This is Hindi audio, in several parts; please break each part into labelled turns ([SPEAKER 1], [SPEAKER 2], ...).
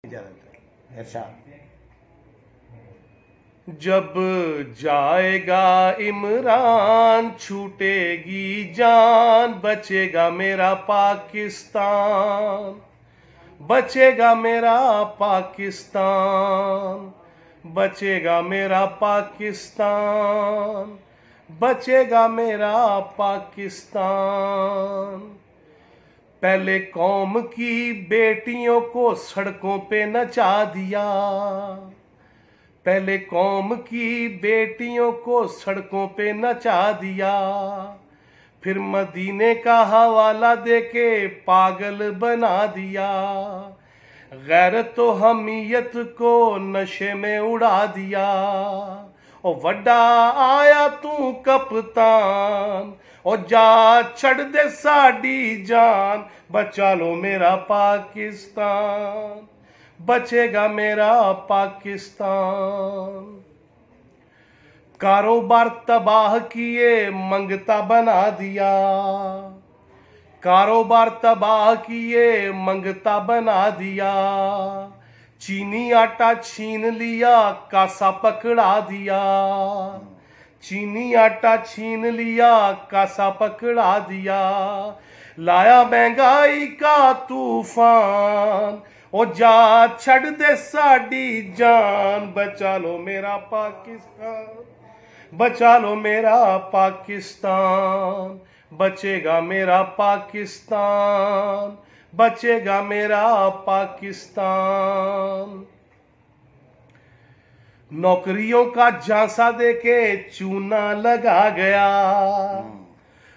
[SPEAKER 1] जब जाएगा इमरान छूटेगी जान, बचेगा मेरा पाकिस्तान, बचेगा मेरा पाकिस्तान, बचेगा मेरा पाकिस्तान, बचेगा मेरा पाकिस्तान। पहले कौम की बेटियों को सड़कों पे नचा दिया, पहले कौम की बेटियों को सड़कों पे नचा दिया, फिर मदीने का हवाला देके पागल बना दिया, गैरत तो हमीयत को नशे में उड़ा दिया। ओ वड्डा आया तू कप्तान, ओ जा छड़ दे साडी जान, बचा लो मेरा पाकिस्तान, बचेगा मेरा पाकिस्तान। कारोबार तबाह किए मंगता बना दिया, कारोबार तबाह किए मंगता बना दिया, चीनी आटा छीन लिया कासा पकड़ा दिया, चीनी आटा छीन लिया कासा पकड़ा दिया, लाया महंगाई का तूफान, ओ जा छड़ दे साडी जान, बचा लो मेरा पाकिस्तान, बचा लो मेरा पाकिस्तान, बचेगा मेरा पाकिस्तान, बचेगा मेरा पाकिस्तान। नौकरियों का झांसा देके चूना लगा गया,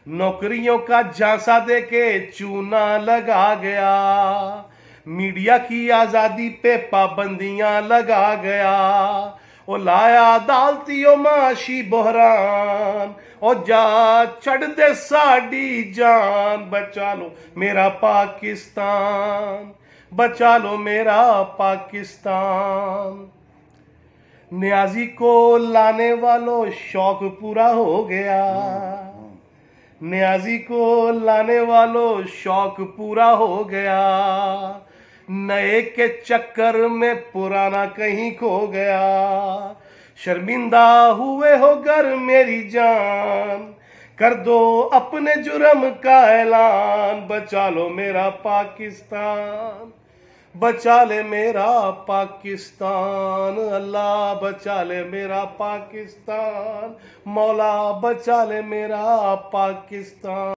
[SPEAKER 1] नौकरियों का झांसा देके चूना लगा गया, मीडिया की आजादी पे पाबंदियां लगा गया, ओ लाया अदालतियों माशी बहरान, ओ जा छड़ दे साडी जान, बचा लो मेरा पाकिस्तान, बचा लो मेरा पाकिस्तान। न्याजी को लाने वालों शौक पूरा हो गया, न्याजी को लाने वालों शौक पूरा हो गया, नए के चक्कर में पुराना कहीं खो गया, शर्मिंदा हुए हो घर मेरी जान, कर दो अपने जुर्म का ऐलान, बचा लो मेरा पाकिस्तान, बचा ले मेरा पाकिस्तान, अल्लाह बचा ले मेरा पाकिस्तान, मौला बचा ले मेरा पाकिस्तान।